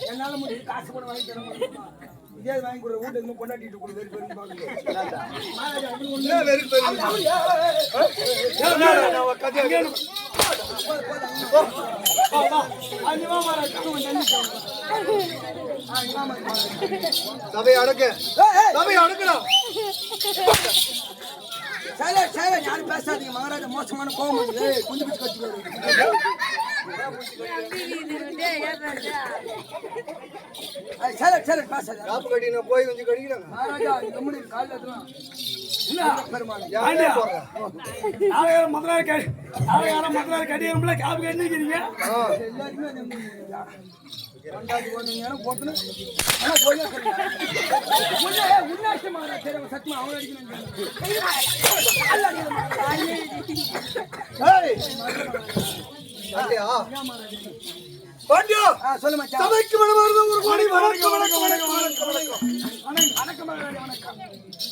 என்னால முடியும் காசு கூட வாங்கி தர இதே வாங்கி கொடுற வீட்டுக்கு கொண்டாடிட்டு கொடு வெறும் சபை அடக்கு சபை அடக்குறோம் யாரும் பேசாதீங்க மகாராஜா மோசமான கோபம் கொஞ்சம் பிடிச்சு கட்சி போய் கொஞ்சம் கடிக்கிறாங்க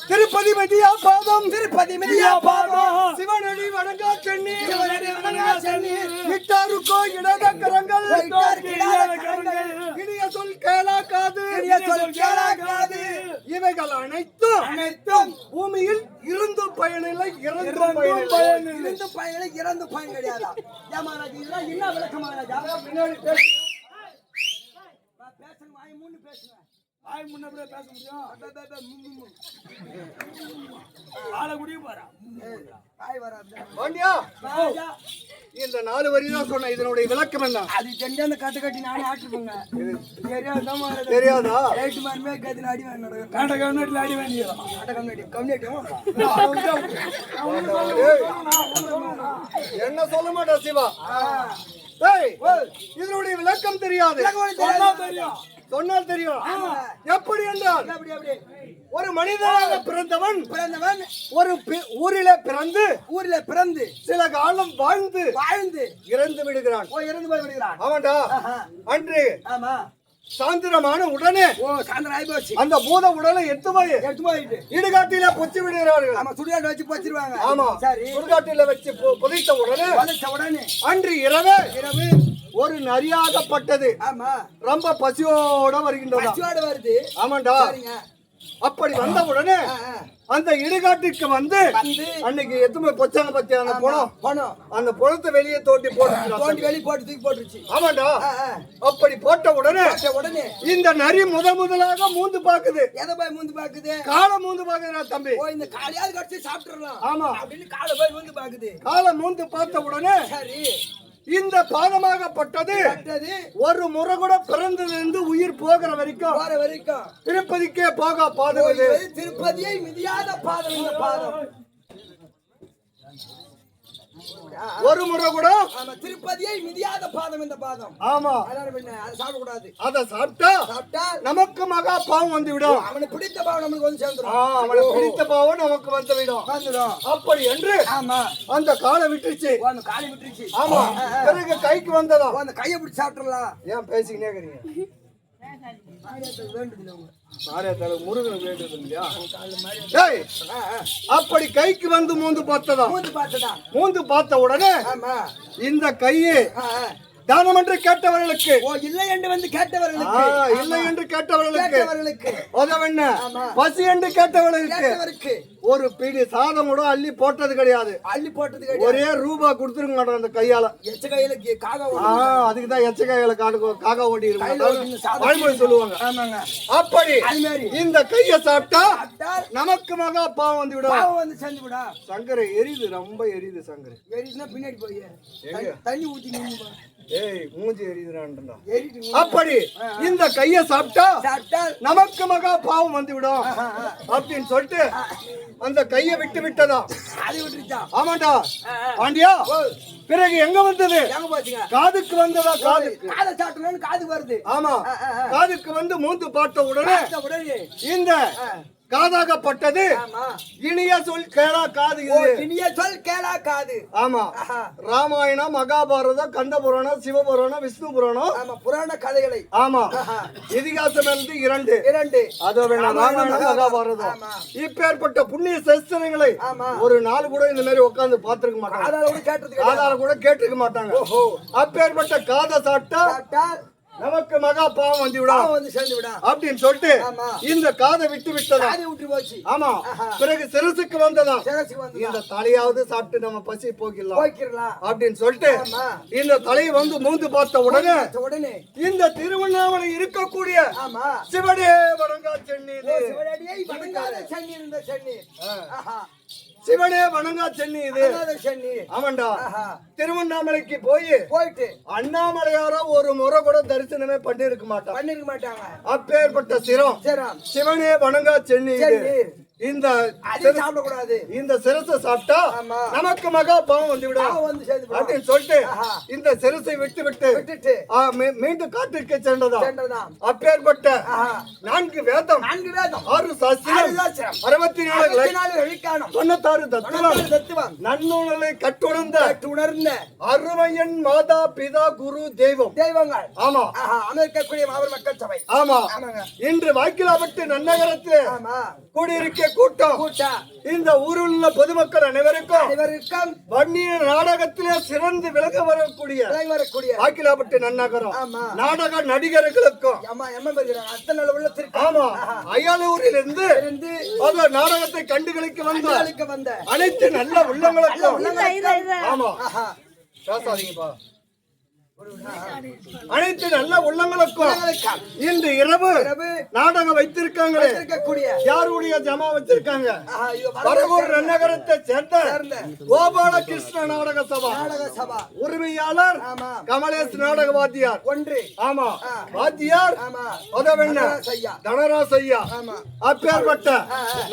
திருப்பதி மெதியா பாதம் திருப்பதி மெதியா பாதம் சிவனடி வணங்கா சென்னி விட்டாருக்கோ இடத கரங்கள் இனிய சொல் கேளாக்காது இவைகள் அனைத்தும் பூமியில் இருந்து பயனில்லை இறந்து பயனில்லை இறந்து பயன் கிடையாதா என்ன விளக்கமாராஜா பின்னாடி பேசுங்க வாய் மூணு பேசுங்க வாய் முன்னே பேச முடியும் ஆளை குடிய போறா இந்த 4 வரி தான் சொன்ன இதனுடைய விளக்கம் என்ன அது தெரிஞ்ச அந்த கட்டு கட்டி நானே ஆட்டிருப்பேங்க தெரியாதா ரைட்டு மாருமே கத்தின அடி வேணும் காட்ட கம்யூனிட்டியில் அடி வேண்டியதான் காட்ட கம்யூனிட்டி என்ன சொல்ல மாட்டா சிவா இதனுடைய விளக்கம் தெரியாது சொன்னால் தெரியும் எப்படி என்றால் ஒரு மனிதனாக பிறந்தவன் ஒரு ஊரிலே பிறந்து சில காலம் வாழ்ந்து இறந்து விடுகிறான் அவன்டா அன்று சாந்திரமான உடனே அந்த பூத உடலை எட்டு இடுகாட்டில பொச்சு விடுகிறார்கள். ஆமா, சுடுகாட்டு வச்சு பொச்சிருவாங்க. ஆமா, சுடுகாட்டில வச்சு புதைத்த உடனே அன்று இரவு ஒரு நரியாகப்பட்டது. ஆமா, ரொம்ப பசியோட வருது. ஆமாண்டா, அப்படி வந்த உடனே அந்த இடுகாட்டிற்கு வந்து அன்னைக்கு எத்தனை பொச்சாங்க பத்தியான பணம் அந்த பணத்தை வெளியே தோண்டி போட்டு தூக்கி போட்டுருச்சு. ஆமாண்டா, அப்படி போட்ட உடனே இந்த நரி முதலாக மூந்து பாக்குது. எதை போய் மூந்து பாக்குது? காலை மூந்து பாக்குதுடா தம்பி. இந்த காலையாவது கடிச்சு சாப்பிட்டுறலாம். ஆமா அப்படின்னு காலை போய் மூந்து பாக்குது. காலை மூந்து பார்த்த உடனே சரி, இந்த பாதமாகப்பட்டது ஒரு முறை கூட பிறந்ததிலிருந்து உயிர் போகிற வரைக்கும் திருப்பதிக்கே போக பாதம். திருப்பதியை மிதியாத பாதம் இந்த பாதம். ஒரு முறை கூட ஆமா, திருப்பதியை மிதியாத பாதம் இந்த பாதம். ஆமா அதனால பின்ன அதை சாப்பிடக்கூடாது. அத சாப்பிட்டா சாப்பிட்டால் நமக்கு மகா பாவம் வந்து விடும். அவனுக்கு பிடித்த பாவம் நமக்கு வந்து சேர்ந்துடும். அவனுக்கு பிடித்த பாவம் நமக்கு வந்து விடும். வந்துடும். அப்படி என்று ஆமா, அந்த காலை விட்டுருச்சு. அந்த காலி விட்டுருச்சு. ஆமா, பிறகு கைக்கு வந்ததா அந்த கையை பிடிச்சி சாப்பிட்டுறலாம். ஏன் பேசிக்கினே இருக்கீங்க? வேண்டுதில்லை உங்க. முருகனுக்கு வேண்டுது இல்லையா? டேய், அப்படி கைக்கு வந்து மூந்து பார்த்ததா? மூந்து பார்த்ததா? மூந்து பார்த்த உடனே ஆமா, இந்த கையை தானம் என்று கேட்டவர்களுக்கு, ஓ இல்லை என்று வந்து கேட்டவர்களுக்கு, இல்லை என்று கேட்டவர்களுக்கு, கேட்டவர்களுக்கு உதவென்ன பசி என்று கேட்டவர்களுக்கு ஒரு பிடி சாதம் கூட அள்ளி போட்டது கிடையாது. அள்ளி போட்டது கிடையாது. ஒரே ரூபா கொடுத்துருக்க மாட்டோம் அந்த கையால. எச்ச கையில காகா அதுக்குதான் எச்ச கையில காகா ஓட்டி இருக்கு சொல்லுவாங்க. ஆமாங்க. அப்படி அது மாதிரி இந்த கையை சாப்பிட்டா நமக்கு மகா பாவம் வந்து விடும். பாவம் வந்து செஞ்சு விடா. சங்கரை எரியுது, ரொம்ப எரியுது சங்கரை. எரியுதுன்னா பின்னாடி போய் தண்ணி ஊத்தி நின்னு ஏய் மூஞ்சி எரியுதுடா. எரியுது. அப்படி இந்த கையை சாப்பிட்டா சாப்பிட்டால் நமக்கு மகா பாவம் வந்து விடும் அப்படின்னு சொல்லிட்டு அந்த கையை விட்டு விட்டதா? அதை விட்டுருச்சா? ஆமாண்டா பாண்டியா. பிறகு எங்க வந்தது? எங்க பாத்தீங்க? காதுக்கு வந்ததா? காதுக்கு. காதை சாப்பிட்டோம்னு காது வருது. ஆமா, காதுக்கு வந்து மூந்து பார்த்த உடனே இந்த காதாகப்பட்டது இனிய சொல் கேளா காது. இனிய சொல் கேளா காது. ஆமா, ராமாயணம், மகாபாரதம், கந்த புராணம், சிவபுராணம், விஷ்ணு புராணம், ஆமா, புராண கதைகளை. ஆமா, இதிகாசம் இருந்து இரண்டு. அதோ வேணாம், ராமாயணம், மகாபாரதம். இப்பேற்பட்ட புண்ணிய சாஸ்திரங்களை ஒரு நாள் கூட இந்த மாதிரி உட்கார்ந்து பார்த்திருக்க மாட்டாங்க. காதால கூட கேட்டிருக்க மாட்டாங்க. அப்பேற்பட்ட காதை சாப்பிட்டா நமக்கு மகா பாவம் வந்து விடும் அப்படின்னு சொல்லிட்டு இந்த காதை விட்டு விட்டதா? ஆமா, பிறகு சிரசுக்கு வந்ததா? இந்த தலையாவது சாப்பிட்டு நம்ம பசி போக்கிடலாம் அப்படின்னு சொல்லிட்டு இந்த தலையை வந்து மூந்து பார்த்த உடனே இந்த திருவண்ணாமலை இருக்கக்கூடிய சிவனே வணங்கா சென்னி, சிவனே வணங்கா சென்னி இது. ஆமாண்டா, திருவண்ணாமலைக்கு போயிட்டு அண்ணாமலையாரா ஒரு முறை கூட தரிசனமே பண்ணிருக்க மாட்டாங்க. அப்பேற்பட்ட சிரம் சிவனே வணங்கா சென்னி இது. இந்த சிரசை சாப்பிட்டா நமக்கு மகா பாவம் வந்து விடும் அப்படின்னு சொல்லிட்டு இந்த சிரசை விட்டு மீண்டும் காட்டிற்கு சென்றதா? அப்பேற்பட்ட 4 வேதம், 6 சாஸ்திரம், 64 96 தத்துவம், நன்னூலை கட்டுணர்ந்த அருமையன் மாதா பிதா குரு தெய்வங்கள். ஆமா, அமெரிக்கக்கூடிய மாபெரும் மக்கள் சபை. ஆமா, இன்று வாய்க்கிலாப்பட்டு நன்னகரத்தில் கூடியிருக்க கூட்டம் இந்த ஊரில் உள்ள பொதுமக்கள் அனைவருக்கும் வன்னிய நாடகத்திலே சிறந்து விலக வரக்கூடிய வாக்கிலாப்பட்டு நன்னகரம் நாடக நடிகர்களுக்கும் ஆமா, அயலூரில் இருந்து நாடகத்தை கண்டுகளிக்க வந்த அனைத்து நல்ல உள்ளங்களுக்கும் ஆமா, பேசாதீங்கப்பா, அனைத்து நல்ல உள்ளங்களுக்கும் இன்று இரவு நாடகம் வைத்திருக்காங்களே, யாருடைய ஜமா வச்சிருக்காங்க? பரகூர் நன்னகரத்தை சேர்ந்த கோபால கிருஷ்ண நாடக சபா உரிமையாளர் கமலேஷ் நாடக வாத்தியார். ஆமா, வாத்தியார் தனராசையா. அப்பேற்பட்ட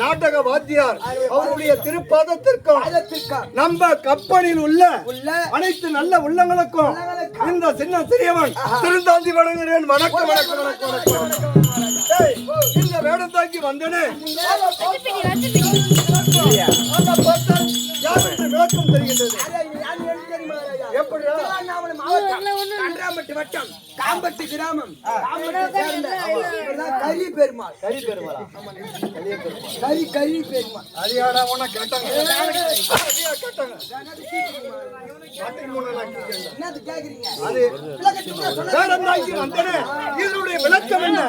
நாடக வாத்தியார் அவருடைய திருப்பாதத்திற்கும் நம்ம கப்பலில் உள்ள அனைத்து நல்ல உள்ளங்களுக்கும் இந்த சின்ன சிறியவன் திருந்தாந்தி வணங்குகிறேன். வணக்கம். இந்த வேடத்தாக்கி வந்தனே விளக்கம் தெரிகின்றது. காம்பட்டி கிராமம் கரி பெருமாள். அரியாடா உன கேட்டாங்க. இதனுடைய விளக்கம் என்ன?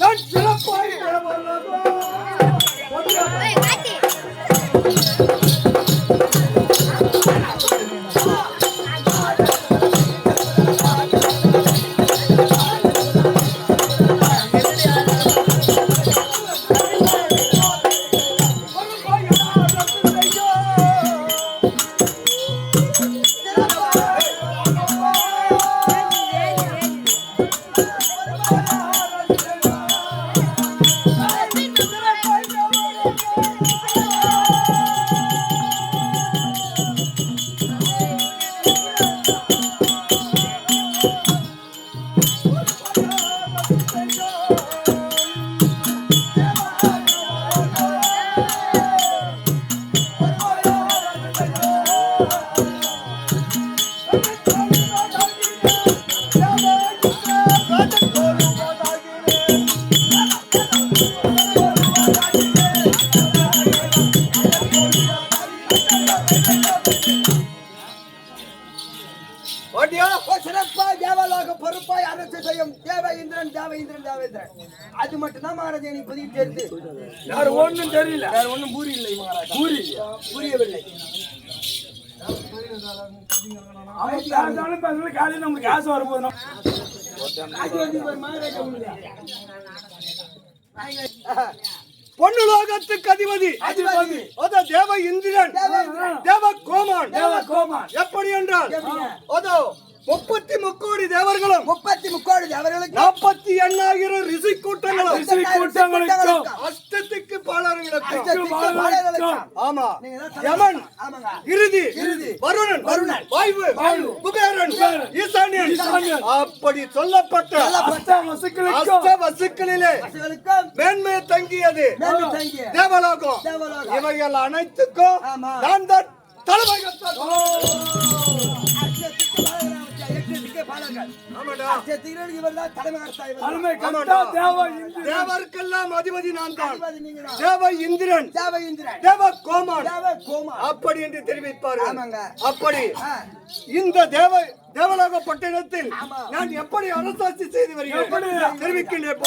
நான் சிறப்பாய் பாட்டியா சிறப்பா தேவலோக பொறுப்பாய் அரசு செய்யும் தேவ இந்திரன் அது மட்டும் தான் மகாராஜா எனக்கு இப்போதைக்கு தெரியுது. வேற ஒண்ணும் தெரியல. வேற ஒண்ணும் புரியவில்லை மகாராஜா. புரியவில்லை. காலையில் நமக்கு காசு வரும்போது பொன்னுலோகத்துக்கு அதிபதி அதான் தேவ இந்திரன் தேவ கோமான் எப்படி என்றால் அதோ 33 கோடி தேவர்களும் 33 கோடி தேவர்களுக்கு 48,000 ரிஷி கூட்டங்களும் அஷ்டத்துக்கு பாலர்களுக்கும் ஆமா யமன் இறுதி வருணன் வாயு குபேரன் ஈசானியன் அப்படி சொல்லப்பட்ட அஷ்ட வசுக்களிலே மேன்மை தங்கியது தேவலோகம். இவைகள் அனைத்துக்கும் நான் தான் தலைமை. தேவருக்கெல்லாம் அதிபதி நான் தான். தேவ இந்திரன் தேவ கோமான் அப்படி என்று தெரிவிப்பார்கள். அப்படி இந்த தேவலோக பட்டினத்தில் நான் எப்படி அரசாட்சி செய்து வருகிறேன் தெரிவிக்கின்றேன்.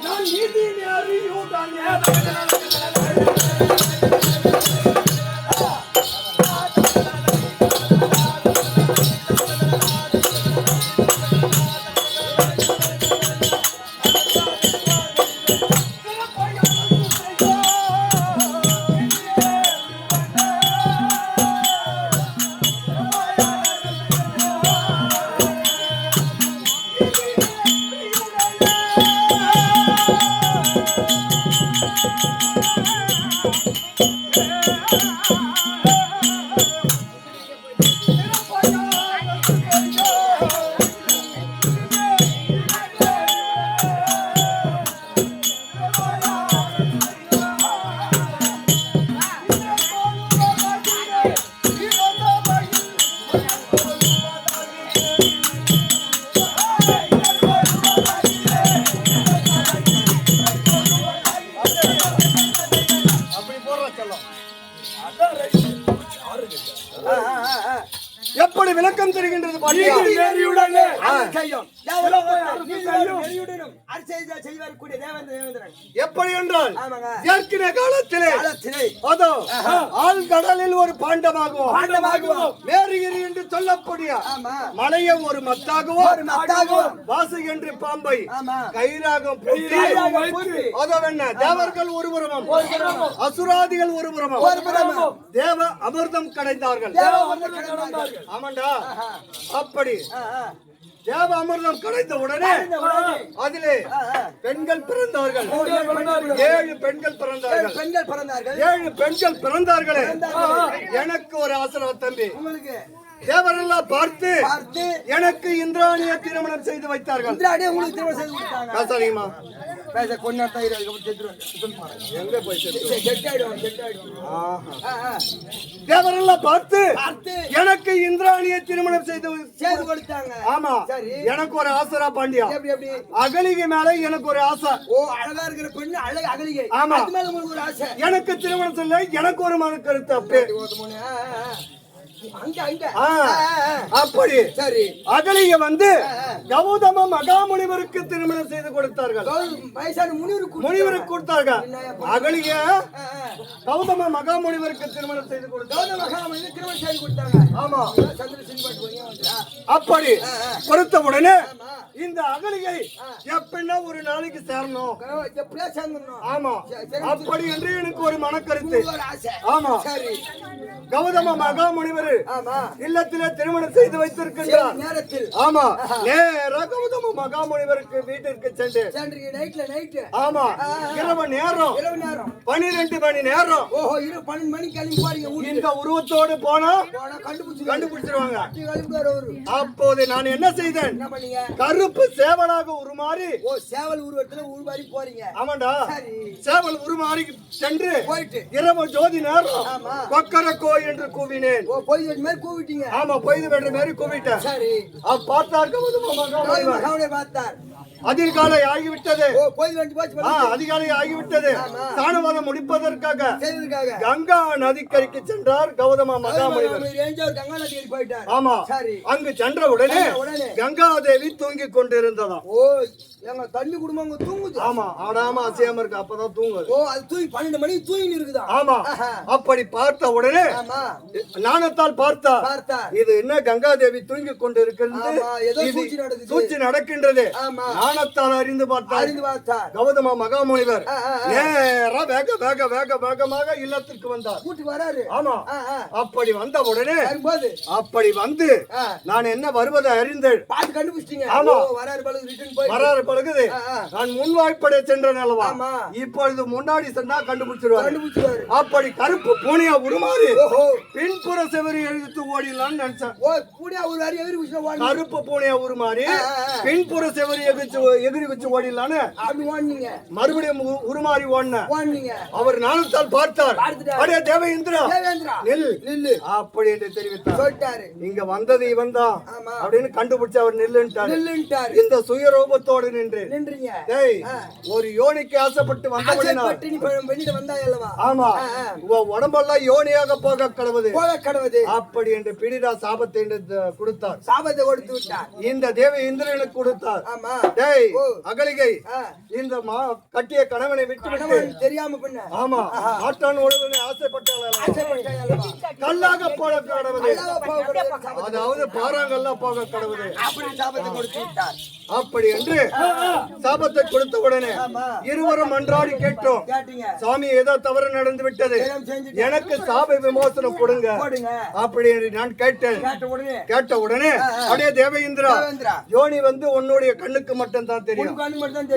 நான் நீதி எப்படி விளக்கம் தெரிகின்றது எப்படி என்றால் ஏற்கனவே காலத்திலே அதோ ஆழ்கடலில் ஒரு பாண்டமாகவும் மேரிகிரி என்று சொல்லக்கூடிய மலையை ஒரு மத்தாகவும் வாசு என்று பாம்பை கயிறாக அதோ என்ன தேவர்கள் ஒருபுறமும் அசுராதிகள் ஒருபுறமும் தேவ அமிர்தம் கடைந்தார்கள். ஆமாண்டா அப்படி தேவ அமிர்தம் கிடைத்த உடனே அதிலே பெண்கள் பிறந்தார்கள். 7 பெண்கள் பிறந்தார்கள். 7 பெண்கள் பிறந்தார்களே எனக்கு ஒரு ஆசீர்வாதம் தம்பி. தேவரெல்லாம் பார்த்து எனக்கு இந்திராணியை திருமணம் செய்து வைத்தார்கள். தேவரெல்லாம் பார்த்து எனக்கு இந்திராணியை திருமணம் செய்து கொடுத்தாங்க. ஆமா எனக்கு ஒரு ஆசரா பாண்டியா அகலிகை மேல எனக்கு ஒரு ஆசை. அழகா இருக்கிற பெண்ணு அழகு அகலிகை. ஆமா ஒரு ஆசை. எனக்கு திருமணம் செய்ய எனக்கு ஒரு மன கருத்து அப்பே அப்படி சரி அகலிய வந்து கௌதம மகாமுனிவருக்கு திருமணம் செய்து கொடுத்தார்கள். முனிவருக்கு கொடுத்தார்கள். அகலிய கௌதம மகாமுனிவருக்கு திருமணம் செய்து கொடுத்தாங்க. ஆமா அப்படி கொடுத்த உடனே இந்த அகலிகை எப்படின்னா ஒரு நாளைக்கு சேரணும். ஆமா அப்படி என்று எனக்கு ஒரு மனக்கருத்து. ஆமா கௌதம மகாமுனிவர் இல்லத்திலே திருமணம் செய்து வைத்திருக்கின்றார் நேரத்தில். ஆமா நேரா கௌதம மகாமுனிவருக்கு வீட்டிற்கு சென்று ஆமா இரவு நேரம் 12 மணி நேரம். ஓஹோ 12 மணிக்கு கிளம்பி போறீங்க. இந்த உருவத்தோடு போனா கண்டுபிடிச்சிருவாங்க. அப்போது நான் என்ன செய்தேன் கருப்பு சேவலாக உருமாறி சேவல் உருவத்துல உருமாறி போறீங்க. ஆமாண்டா சேவல் உருமாறி சென்று இரவு ஜோதி நேரம் கொக்கரக்கோ என்று கூவினேன். கூவிட்டீங்க. ஆமா பொய்து வென்ற மாதிரி கூவிட்டேன். சரி பார்த்தார் கௌதம மகாமுனிவர் பார்த்தார். அதிகாலை ஆகிவிட்டது. ஓ கோயில் வந்து போச்சு அதிகாலை ஆகிவிட்டது. ஸ்நானவாதம் முடிப்பதற்காக செய்வதற்காக கங்கா நதிக்கரைக்கு சென்றார் கௌதம மகாமுனிவர். கங்கா நதிக்கு போயிட்டார். ஆமா, சரி. அங்கு சென்ற உடனே கங்காதேவி தூங்கிக் கொண்டிருந்ததாம். ஓ எங்க தண்ணி குடும்பம் தூங்குது. ஆமா, ஆடாம அசையாம இருக்கு, அப்பதான் தூங்குது. ஓ அது தூங்கி 12 மணிக்கு தூங்கி இருக்குதா? ஆமா. அப்படி பார்த்த உடனே நாணத்தால் பார்த்தார். இது என்ன கங்காதேவி தூங்கிக் கொண்டிருக்கிறது, சூழ்ச்சி நடக்கின்றது. நாணத்தால் அறிந்து பார்த்தார் கௌதம மகாமுனிவர். நேரா வேக வேக வேக வேகமாக இல்லத்திற்கு வந்தார். வராரு. ஆமா. அப்படி வந்த உடனே அப்படி வந்து நான் என்ன வருவதை அறிந்தேன். பார்த்து கண்டுபிடிச்சிட்டீங்க. ஆமா, வராரு பழுகு ரிட்டர்ன் போய் வராரு பழுகுது. நான் முன்வாய்ப்படை சென்றேன் அல்லவா, இப்பொழுது முன்னாடி சென்றா கண்டுபிடிச்சிருவாரு. அப்படி கருப்பு பூனையா உருமாறி பின்புற செவரி எழுத்து ஓடிடலாம்னு நினைச்சேன். கருப்பு பூனையா உருமாறி பின்புற செவரி எகிரி வச்சு ஓடிடலான்னு மறுபடியும் உருமாறி ஓடினேன். அவர் நாணத்தால் பார்த்தார். அடே தேவேந்திரா நில்லு அப்படி என்று தெரிவித்தார். இங்க வந்தது இவன் தான் அப்படின்னு கண்டுபிடிச்சு அவர் நில்லுன்ட்டார். இந்த சுயரூபத்தோடு நின்றீங்க. ஒரு யோனிக்கு ஆசைப்பட்டு வந்தபடினா ஆமா, உடம்பெல்லாம் யோனியாக போக கடவுது. அப்படி என்று பிடிடா சாபத்தை கொடுத்தார். சாபத்தை கொடுத்து விட்டார். இந்த தேவி இந்திரனுக்கு கொடுத்தார். அகலிகை இந்த கட்டிய கணவனை விட்டு தெரியாம பண்ண. ஆமா, ஆட்டான் உடனே ஆசைப்பட்டால் கல்லாக போக கடவுது. அதாவது பாறாங்கல்ல போக கடவுது. அப்படி என்று சாபத்தை கொடுத்த உடனே இருவரும் அன்றாடி கேட்டோம். சாமி ஏதோ தவறு நடந்து விட்டது, எனக்கு சாப விமோசனம் கொடுங்க அப்படி என்று நான் கேட்டேன். கேட்ட உடனே அடே தேவேந்திரா, யோனி வந்து உன்னுடைய கண்ணுக்கு மட்டும் தான் தெரியும்.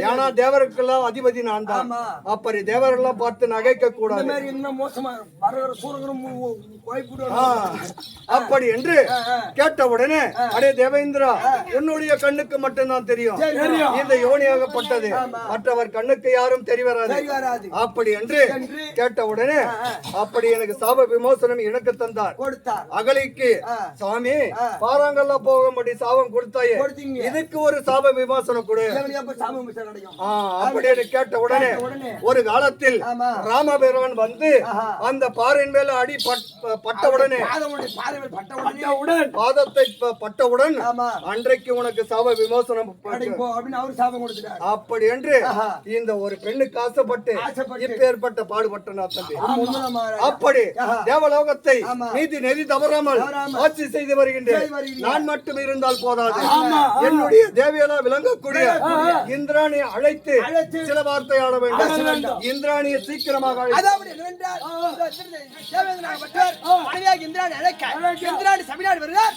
ஏன்னா தேவருக்கெல்லாம் அதிபதி நான் தான். அப்படி தேவரெல்லாம் பார்த்து நகைக்க கூடாது. அப்படி என்று கேட்ட உடனே அடே தேவேந்திரா, உன்னுடைய கண்ணுக்கு மட்டும் தான் தெரியும், இந்த யோனியாகப்பட்டது மற்றவர் கண்ணுக்கு யாரும் தெரிவராது. அப்படி என்று கேட்ட உடனே அப்படி எனக்கு சாப விமோசனம் எனக்கு தந்தார். அகலிக்கு சாமி பாறாங்கல்ல போகும்படி சாபம் கொடுத்தாயே, இதுக்கு ஒரு சாப விமோசனம் கொடு அப்படி கேட்ட உடனே ஒரு காலத்தில் ராமபெருமன் வந்து அந்த பாறையின் மேல அடி பட்டவுடனே பாதத்தை பட்டவுடன் அன்றைக்கு உனக்கு சாப விமோசனம் அப்படி என்று இந்த ஒரு பெண்ணுக்கு ஆசைப்பட்டு இப்பேற்பட்ட பாடுபட்ட தம்பி. அப்படி தேவலோகத்தை நீதி நெறி தவறாமல் ஆட்சி செய்து வருகின்றேன். நான் மட்டும் இருந்தால் போதாது, என்னுடைய தேவியெல்லாம் விளங்கக்கூடிய இந்திராணியை அழைத்து சில வார்த்தை ஆட வேண்டும். இந்திராணியை சீக்கிரமாக இந்திராணி சபைநாடு வருகிறார்.